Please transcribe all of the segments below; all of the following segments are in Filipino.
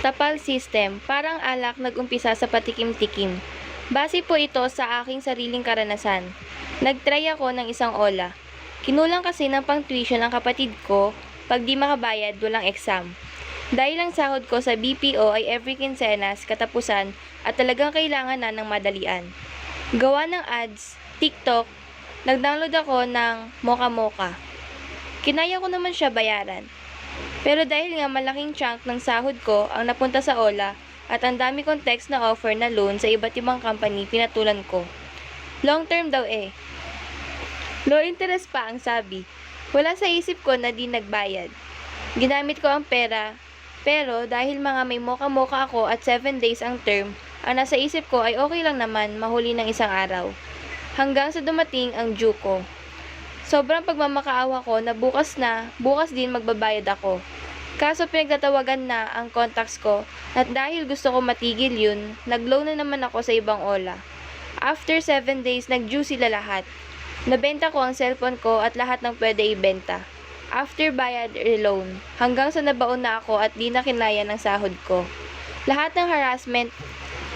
Tapal system, parang alak nag-umpisa sa patikim-tikim. Base po ito sa aking sariling karanasan. Nag-try ako ng isang ola. Kinulang kasi ng pang-tuition ang kapatid ko, pag di makabayad, walang exam. Dahil ang sahod ko sa BPO ay every quincenas, katapusan, at talagang kailangan na ng madalian. Gawa ng ads, TikTok, nag-download ako ng Mocha Mocha. Kinaya ko naman siya bayaran. Pero dahil nga malaking chunk ng sahod ko ang napunta sa Ola at ang dami kong text na offer na loan sa iba't ibang company, pinatulan ko. Long term daw eh. Low interest pa ang sabi. Wala sa isip ko na di nagbayad. Ginamit ko ang pera, pero dahil mga may moka-moka ako at 7 days ang term, ang nasa isip ko ay okay lang naman mahuli ng isang araw. Hanggang sa dumating ang due ko. Sobrang pagmamakaawa ko na bukas din magbabayad ako. Kaso pinagtatawagan na ang contacts ko at dahil gusto ko matigil yun, nag-loan na naman ako sa ibang Ola. After 7 days, nag-due sila lahat. Nabenta ko ang cellphone ko at lahat ng pwede ibenta. After bayad or loan, hanggang sa nabaon na ako at di na kinaya ng sahod ko. Lahat ng harassment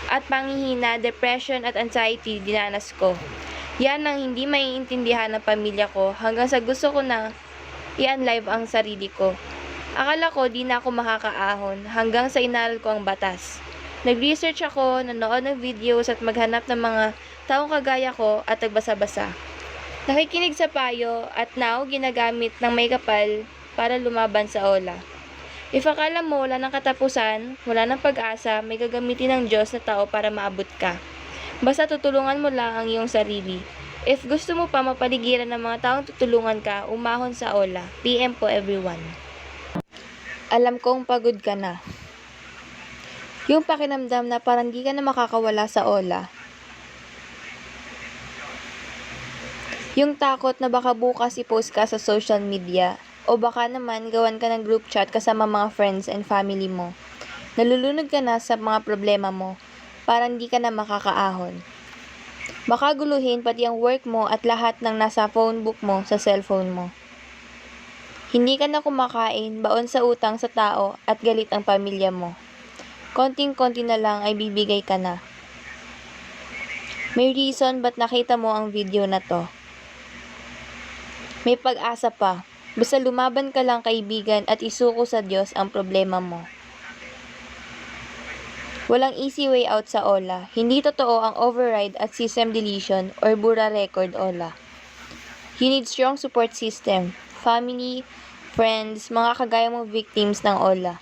at panghihina, depression at anxiety dinanas ko. Yan ang hindi maiintindihan ng pamilya ko hanggang sa gusto ko na i-unlive ang sarili ko. Akala ko di na ako makakaahon hanggang sa inaral ko ang batas. Nag-research ako, nanood ng videos at maghanap ng mga taong kagaya ko at nagbasa-basa. Nakikinig sa payo at now ginagamit ng may kapal para lumaban sa Ola. If akala mo wala ng katapusan, wala ng pag-asa, may gagamitin ng Diyos na tao para maabot ka. Basta tutulungan mo lang ang iyong sarili. If gusto mo pa mapaligiran ng mga taong tutulungan ka, umahon sa Ola. PM po everyone. Alam kong pagod ka na. Yung pakinamdam na parang di ka na makakawala sa Ola. Yung takot na baka bukas i-post ka sa social media o baka naman gawan ka ng group chat kasama mga friends and family mo. Nalulunod ka na sa mga problema mo. Parang di ka na makakaahon. Baka guluhin pati ang work mo at lahat ng nasa phone book mo sa cellphone mo. Hindi ka na kumakain, baon sa utang sa tao at galit ang pamilya mo. Konting-konti na lang ay bibigay ka na. May reason ba't nakita mo ang video na to. May pag-asa pa. Basta lumaban ka lang kaibigan at isuko sa Diyos ang problema mo. Walang easy way out sa Ola. Hindi totoo ang override at system deletion or bura record Ola. You need strong support system, family, friends, mga kagaya mong victims ng Ola.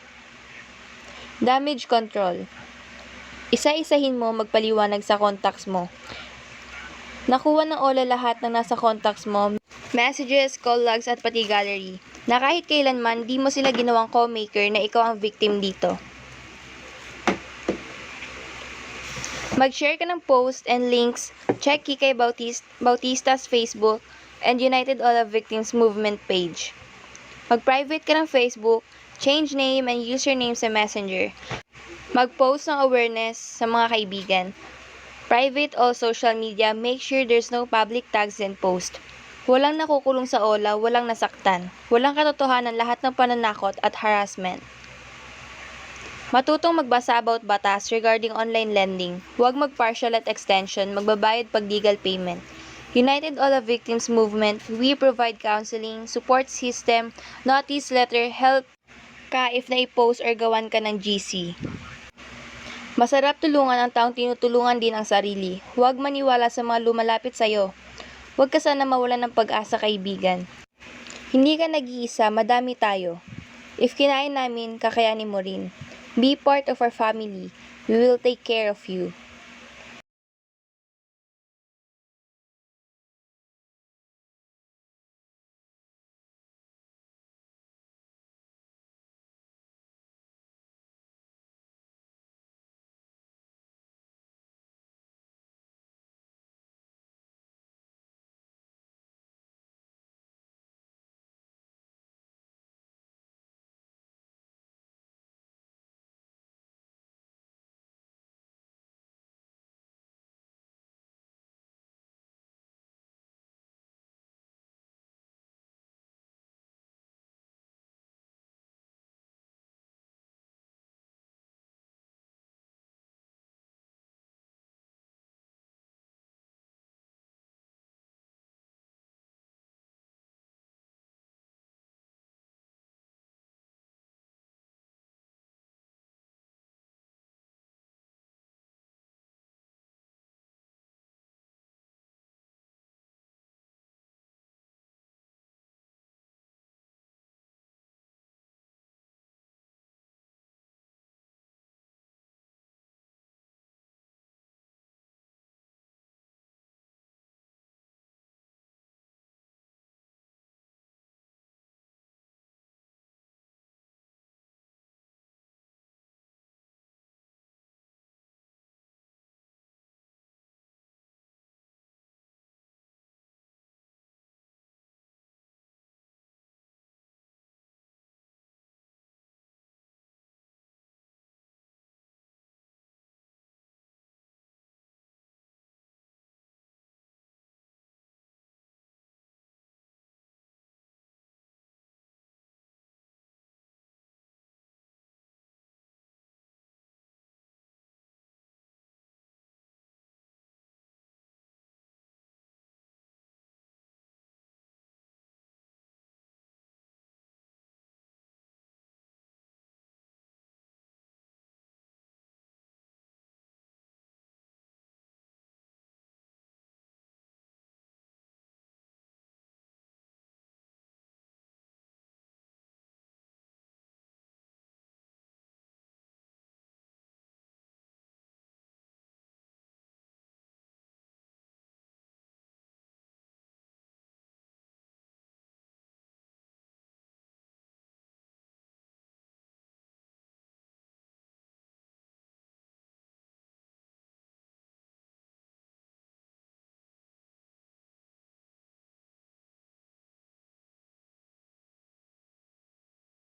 Damage control. Isa-isahin mo magpaliwanag sa contacts mo. Nakuha ng Ola lahat ng nasa contacts mo, messages, call logs at pati gallery. Na kahit kailanman di mo sila ginawang co-maker na ikaw ang victim dito. Mag-share ka ng post and links, check Kikay Bautista's Facebook and United Ola Victims Movement page. Mag-private ka ng Facebook, change name and username sa Messenger. Mag-post ng awareness sa mga kaibigan. Private all social media, make sure there's no public tags and post. Walang nakukulong sa Ola, walang nasaktan. Walang katotohanan lahat ng pananakot at harassment. Matutong magbasa about batas regarding online lending. Huwag mag-partial at extension, magbabayad pag legal payment. United Ola Victims Movement, we provide counseling, support system, notice letter, help ka if na-post or gawan ka ng GC. Masarap tulungan ang taong tinutulungan din ang sarili. Huwag maniwala sa mga lumalapit sa'yo. Huwag ka sana mawalan ng pag-asa kaibigan. Hindi ka nag-iisa, madami tayo. If kinain namin, kakayanin mo rin. Be part of our family. We will take care of you.